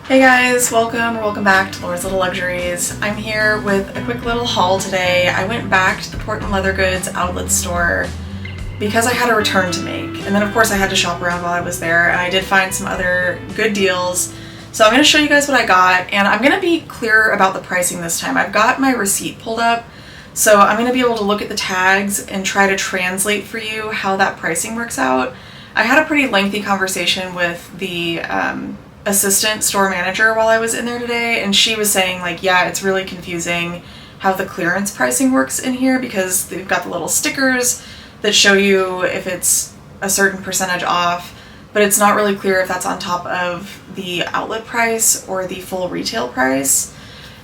Hey guys, welcome back to Laura's Little Luxuries. I'm here with a quick little haul today. I went back to the Portland Leather Goods outlet store because I had a return to make. And then of course I had to shop around while I was there, and I did find some other good deals. So I'm going to show you guys what I got, and I'm going to be clear about the pricing this time. I've got my receipt pulled up, so I'm going to be able to look at the tags and try to translate for you how that pricing works out. I had a pretty lengthy conversation with the assistant store manager while I was in there today, and she was saying like, yeah, it's really confusing how the clearance pricing works in here because they've got the little stickers that show you if it's a certain percentage off, but it's not really clear if that's on top of the outlet price or the full retail price.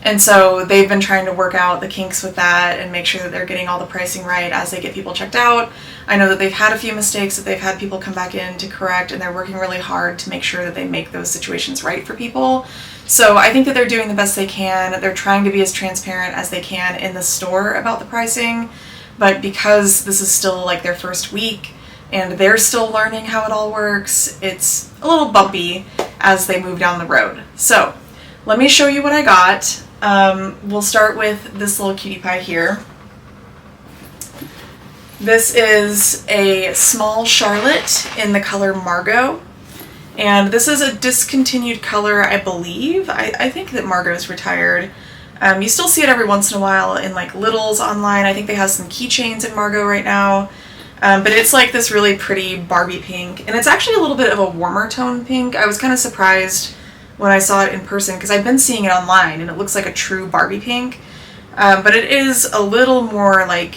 And so they've been trying to work out the kinks with that and make sure that they're getting all the pricing right as they get people checked out. I know that they've had a few mistakes that they've had people come back in to correct, and they're working really hard to make sure that they make those situations right for people. So I think that they're doing the best they can. They're trying to be as transparent as they can in the store about the pricing, but because this is still like their first week and they're still learning how it all works, it's a little bumpy as they move down the road. So let me show you what I got. We'll start with this little cutie pie here. This is a small Charlotte in the color Margot, and this is a discontinued color, I believe. I think that Margot's retired. You still see it every once in a while in like Little's online. I think they have some keychains in Margot right now, but it's like this really pretty Barbie pink, and it's actually a little bit of a warmer tone pink. I was kind of surprised when I saw it in person because I've been seeing it online and it looks like a true Barbie pink, but it is a little more like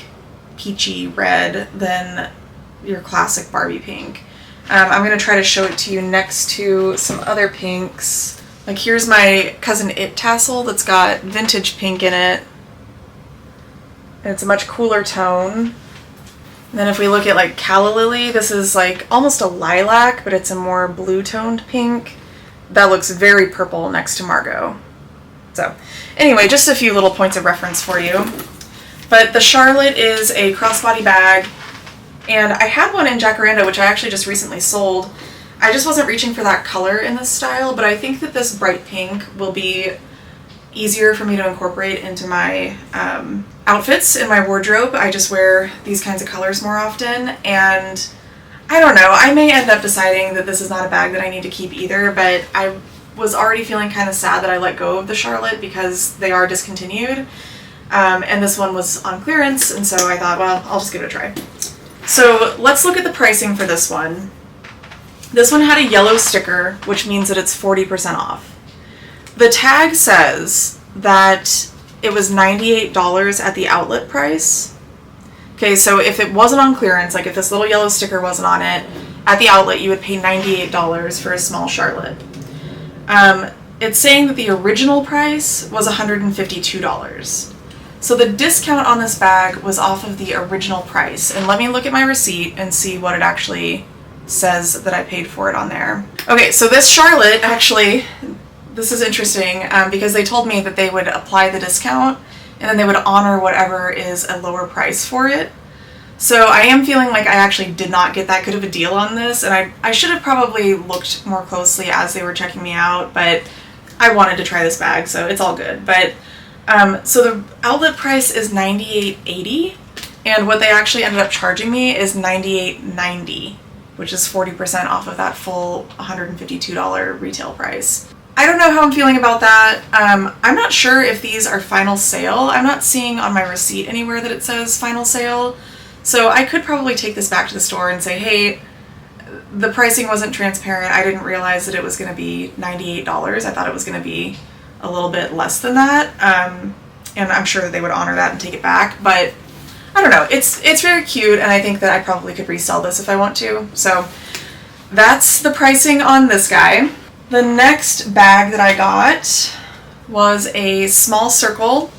peachy red than your classic Barbie pink. I'm going to try to show it to you next to some other pinks. Like here's my Cousin It tassel that's got vintage pink in it, and it's a much cooler tone. And then if we look at like Calla Lily, this is like almost a lilac, but it's a more blue toned pink. That looks very purple next to Margot. So anyway, just a few little points of reference for you. But the Charlotte is a crossbody bag, and I had one in Jacaranda, which I actually just recently sold. I just wasn't reaching for that color in this style, but I think that this bright pink will be easier for me to incorporate into my outfits in my wardrobe. I just wear these kinds of colors more often, and I don't know, I may end up deciding that this is not a bag that I need to keep either, but I was already feeling kind of sad that I let go of the Charlotte because they are discontinued. And this one was on clearance, and so I thought, well, I'll just give it a try. So let's look at the pricing for this one. This one had a yellow sticker, which means that it's 40% off. The tag says that it was $98 at the outlet price. Okay, so if it wasn't on clearance, like if this little yellow sticker wasn't on it, at the outlet you would pay $98 for a small Charlotte. It's saying that the original price was $152. So the discount on this bag was off of the original price. And let me look at my receipt and see what it actually says that I paid for it on there. Okay, so this Charlotte, actually, this is interesting because they told me that they would apply the discount and then they would honor whatever is a lower price for it. So I am feeling like I actually did not get that good of a deal on this, and I should have probably looked more closely as they were checking me out, but I wanted to try this bag, so it's all good. But so the outlet price is $98.80, and what they actually ended up charging me is $98.90, which is 40% off of that full $152 retail price. I don't know how I'm feeling about that. I'm not sure if these are final sale. I'm not seeing on my receipt anywhere that it says final sale. So I could probably take this back to the store and say, hey, the pricing wasn't transparent. I didn't realize that it was going to be $98. I thought it was going to be a little bit less than that. And I'm sure that they would honor that and take it back. But I don't know. It's very cute, and I think that I probably could resell this if I want to. So that's the pricing on this guy. The next bag that I got was a small circle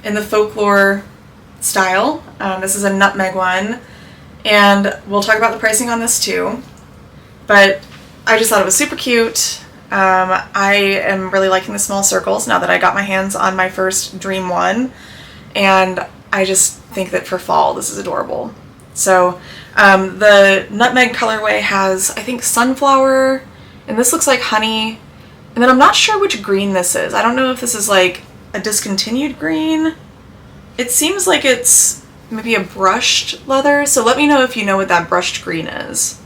in the folklore style. This is a nutmeg one, and we'll talk about the pricing on this too, but I just thought it was super cute. I am really liking the small circles now that I got my hands on my first dream one, and I just think that for fall this is adorable. So the nutmeg colorway has, I think, sunflower, and this looks like honey, And then I'm not sure which green this is. I don't know if this is like a discontinued green. It seems like it's maybe a brushed leather, so let me know if you know what that brushed green is.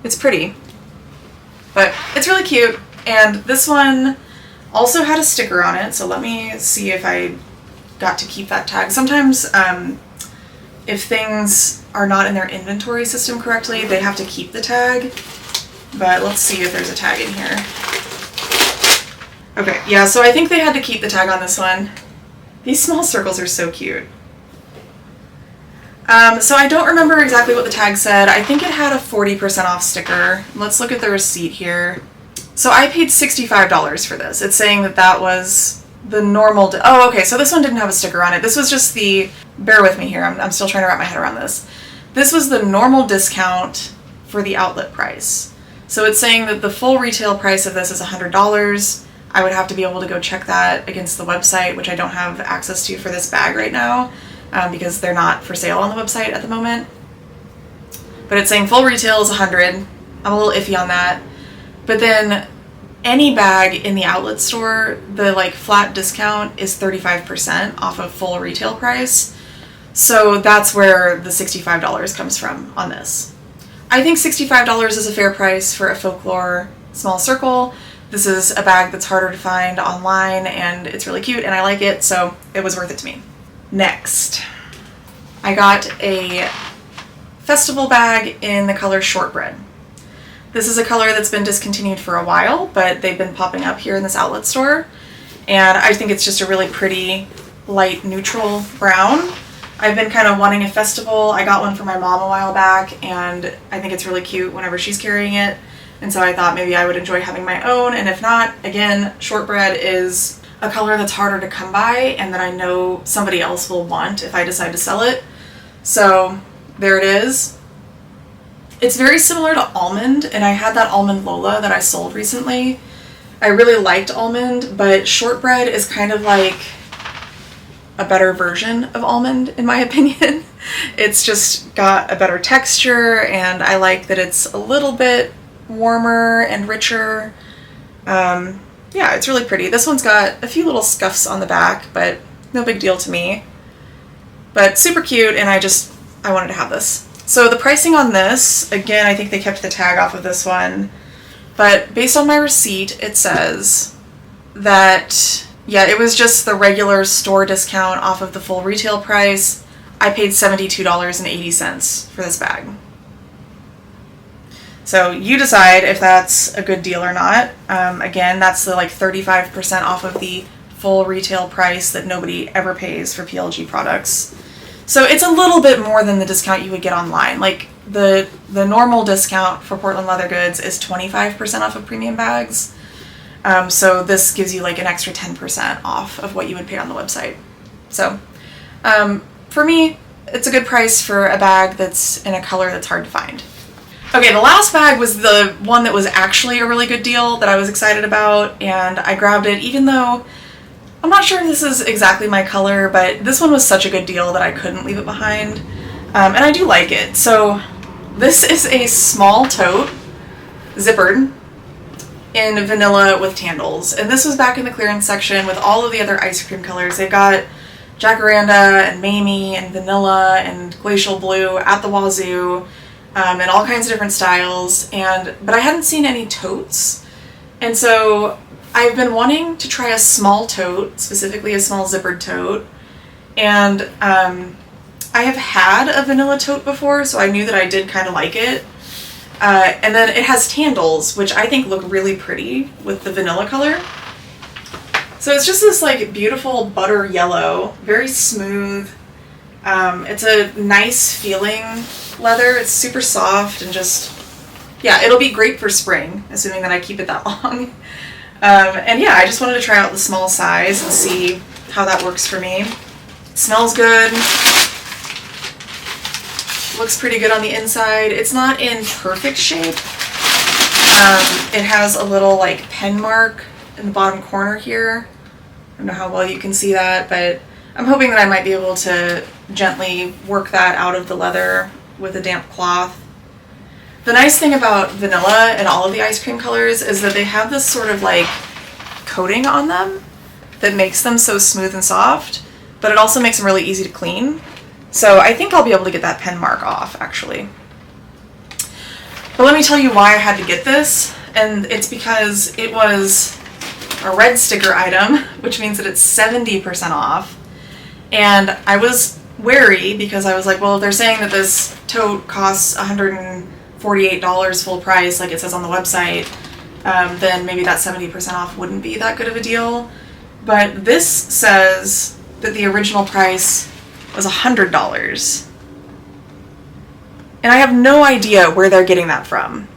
It's pretty, but it's really cute. And this one also had a sticker on it, so let me see if I got to keep that tag. Sometimes if things are not in their inventory system correctly, they have to keep the tag, but let's see if there's a tag in here. Okay, yeah, so I think they had to keep the tag on this one. These small circles are so cute. So I don't remember exactly what the tag said. I think it had a 40% off sticker. Let's look at the receipt here. So I paid $65 for this. It's saying that that was the normal... Oh, okay, so this one didn't have a sticker on it. This was just the... Bear with me here, I'm still trying to wrap my head around this. This was the normal discount for the outlet price. So it's saying that the full retail price of this is $100. I would have to be able to go check that against the website, which I don't have access to for this bag right now because they're not for sale on the website at the moment. But it's saying full retail is $100. I'm a little iffy on that. But then any bag in the outlet store, the like flat discount is 35% off of full retail price. So that's where the $65 comes from on this. I think $65 is a fair price for a folklore small circle. This is a bag that's harder to find online and it's really cute and I like it, so it was worth it to me. Next, I got a festival bag in the color Shortbread. This is a color that's been discontinued for a while, but they've been popping up here in this outlet store. And I think it's just a really pretty light neutral brown. I've been kind of wanting a festival. I got one for my mom a while back and I think it's really cute whenever she's carrying it. And so I thought maybe I would enjoy having my own, and if not, again, Shortbread is a color that's harder to come by and that I know somebody else will want if I decide to sell it. So there it is. It's very similar to Almond, and I had that Almond Lola that I sold recently. I really liked Almond, but Shortbread is kind of like a better version of Almond in my opinion. It's just got a better texture, and I like that it's a little bit warmer and richer. Yeah, it's really pretty. This one's got a few little scuffs on the back, but no big deal to me. But super cute, and I wanted to have this. So the pricing on this, again, I think they kept the tag off of this one, but based on my receipt, it says that, yeah, it was just the regular store discount off of the full retail price. I paid $72.80 for this bag. So you decide if that's a good deal or not. Again, that's the like 35% off of the full retail price that nobody ever pays for PLG products. So it's a little bit more than the discount you would get online. Like the normal discount for Portland leather goods is 25% off of premium bags. So this gives you like an extra 10% off of what you would pay on the website. So for me, it's a good price for a bag that's in a color that's hard to find. Okay, the last bag was the one that was actually a really good deal that I was excited about, and I grabbed it even though I'm not sure if this is exactly my color, but this one was such a good deal that I couldn't leave it behind, and I do like it. So this is a small tote, zippered, in vanilla with tandles, and this was back in the clearance section with all of the other ice cream colors. They've got Jacaranda and Mamie and vanilla and glacial blue at the wazoo. And all kinds of different styles, but I hadn't seen any totes, and so I've been wanting to try a small tote, specifically a small zippered tote, and I have had a vanilla tote before, so I knew that I did kind of like it, and then it has tandles, which I think look really pretty with the vanilla color. So it's just this like beautiful butter yellow, very smooth. It's a nice feeling leather. It's super soft and just, yeah, it'll be great for spring, assuming that I keep it that long. And yeah, I just wanted to try out the small size and see how that works for me. It smells good. Looks pretty good on the inside. It's not in perfect shape. It has a little like pen mark in the bottom corner here. I don't know how well you can see that, but I'm hoping that I might be able to gently work that out of the leather with a damp cloth. The nice thing about vanilla and all of the ice cream colors is that they have this sort of like coating on them that makes them so smooth and soft, but it also makes them really easy to clean. So I think I'll be able to get that pen mark off, actually. But let me tell you why I had to get this, and it's because it was a red sticker item, which means that it's 70% off. And I was wary because I was like, well, if they're saying that this tote costs $148 full price, like it says on the website, then maybe that 70% off wouldn't be that good of a deal. But this says that the original price was $100. And I have no idea where they're getting that from.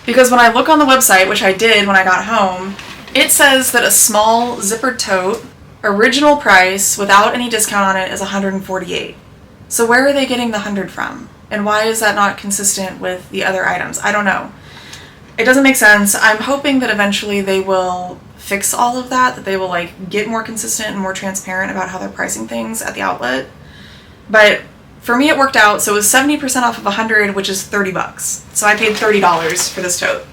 Because when I look on the website, which I did when I got home, it says that a small zippered tote, original price without any discount on it, is $148. So where are they getting the 100 from? And why is that not consistent with the other items? I don't know. It doesn't make sense. I'm hoping that eventually they will fix all of that they will like get more consistent and more transparent about how they're pricing things at the outlet. But for me it worked out, so it was 70% off of 100, which is $30. So I paid $30 for this tote.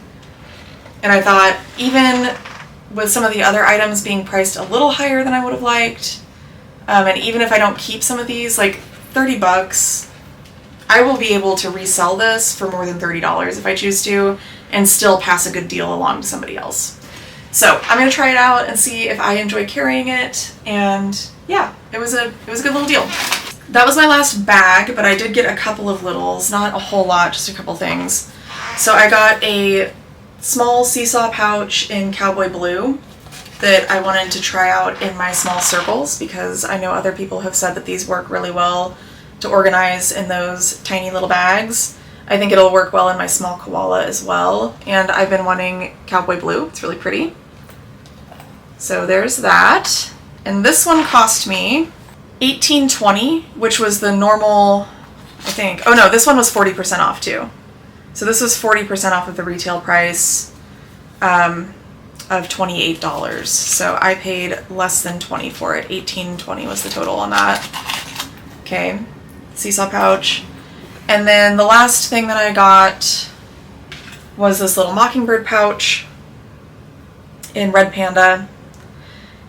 And I thought, even with some of the other items being priced a little higher than I would have liked, and even if I don't keep some of these, like $30, I will be able to resell this for more than $30 if I choose to, and still pass a good deal along to somebody else. So I'm gonna try it out and see if I enjoy carrying it, and yeah, it was a good little deal. That was my last bag, but I did get a couple of littles, not a whole lot, just a couple things. So I got a small seesaw pouch in cowboy blue that I wanted to try out in my small circles because I know other people have said that these work really well to organize in those tiny little bags. I think it'll work well in my small koala as well, and I've been wanting cowboy blue. It's really pretty. So there's that. And this one cost me $18.20, which was the normal, I think. Oh no, this one was 40% off too. So this was 40% off of the retail price of $28. So I paid less than $20 for it. $18.20 was the total on that. Okay, seesaw pouch. And then the last thing that I got was this little mockingbird pouch in Red Panda.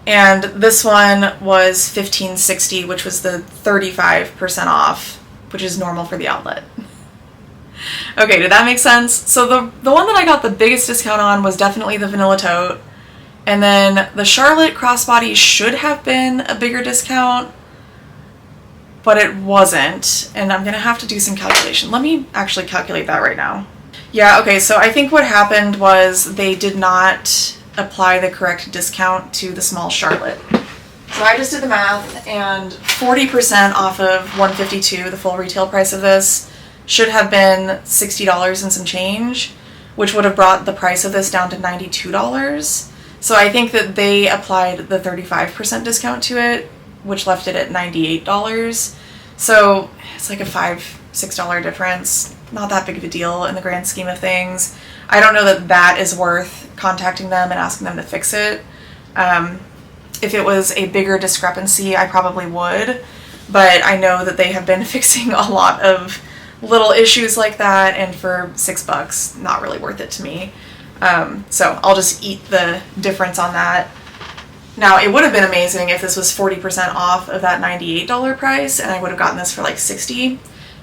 And this one was $15.60, which was the 35% off, which is normal for the outlet. Okay, did that make sense? So the one that I got the biggest discount on was definitely the vanilla tote. And then the Charlotte crossbody should have been a bigger discount, but it wasn't. And I'm gonna have to do some calculation. Let me actually calculate that right now. Yeah, okay, so I think what happened was they did not apply the correct discount to the small Charlotte. So I just did the math, and 40% off of $152, the full retail price of this, should have been $60 and some change, which would have brought the price of this down to $92. So I think that they applied the 35% discount to it, which left it at $98. So it's like a $5-6 difference. Not that big of a deal in the grand scheme of things. I don't know that that is worth contacting them and asking them to fix it. If it was a bigger discrepancy, I probably would, but I know that they have been fixing a lot of little issues like that, and for $6, not really worth it to me. So I'll just eat the difference on that. Now, it would have been amazing if this was 40% off of that $98 price, and I would have gotten this for like $60.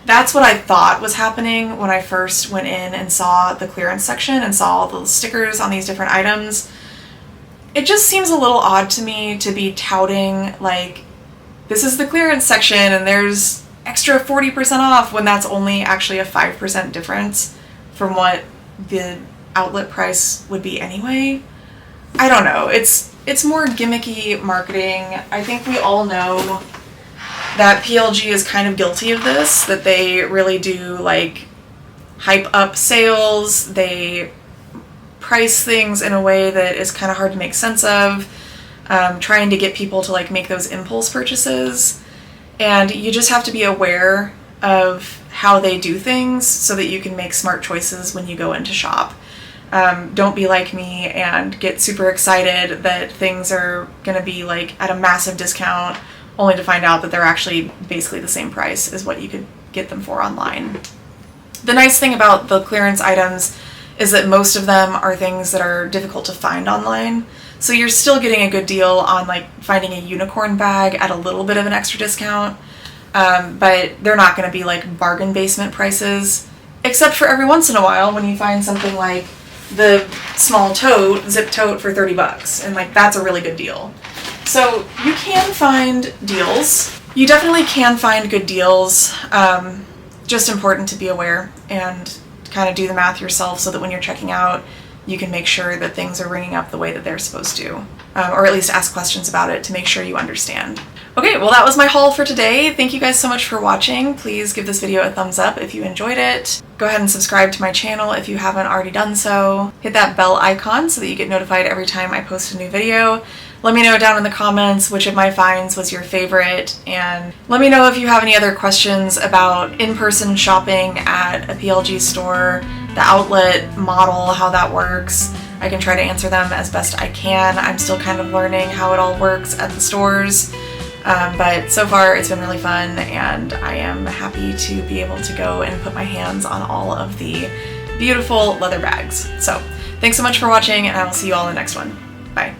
That's what I thought was happening when I first went in and saw the clearance section and saw all the stickers on these different items. It just seems a little odd to me to be touting, like, this is the clearance section and there's extra 40% off when that's only actually a 5% difference from what the outlet price would be anyway. I don't know. It's more gimmicky marketing. I think we all know that PLG is kind of guilty of this, that they really do like hype up sales. They price things in a way that is kind of hard to make sense of, trying to get people to like make those impulse purchases. And you just have to be aware of how they do things so that you can make smart choices when you go into shop. Don't be like me and get super excited that things are going to be like at a massive discount only to find out that they're actually basically the same price as what you could get them for online. The nice thing about the clearance items is that most of them are things that are difficult to find online. So you're still getting a good deal on like finding a unicorn bag at a little bit of an extra discount, but they're not going to be like bargain basement prices, except for every once in a while when you find something like the small tote, zip tote for $30, and like that's a really good deal. So you can find deals. You definitely can find good deals. Just important to be aware and kind of do the math yourself so that when you're checking out, you can make sure that things are ringing up the way that they're supposed to, or at least ask questions about it to make sure you understand. Okay, well that was my haul for today. Thank you guys so much for watching. Please give this video a thumbs up if you enjoyed it. Go ahead and subscribe to my channel if you haven't already done so. Hit that bell icon so that you get notified every time I post a new video. Let me know down in the comments which of my finds was your favorite, and let me know if you have any other questions about in-person shopping at a PLG store, the outlet model, how that works. I can try to answer them as best I can. I'm still kind of learning how it all works at the stores, but so far it's been really fun, and I am happy to be able to go and put my hands on all of the beautiful leather bags. So thanks so much for watching, and I will see you all in the next one. Bye.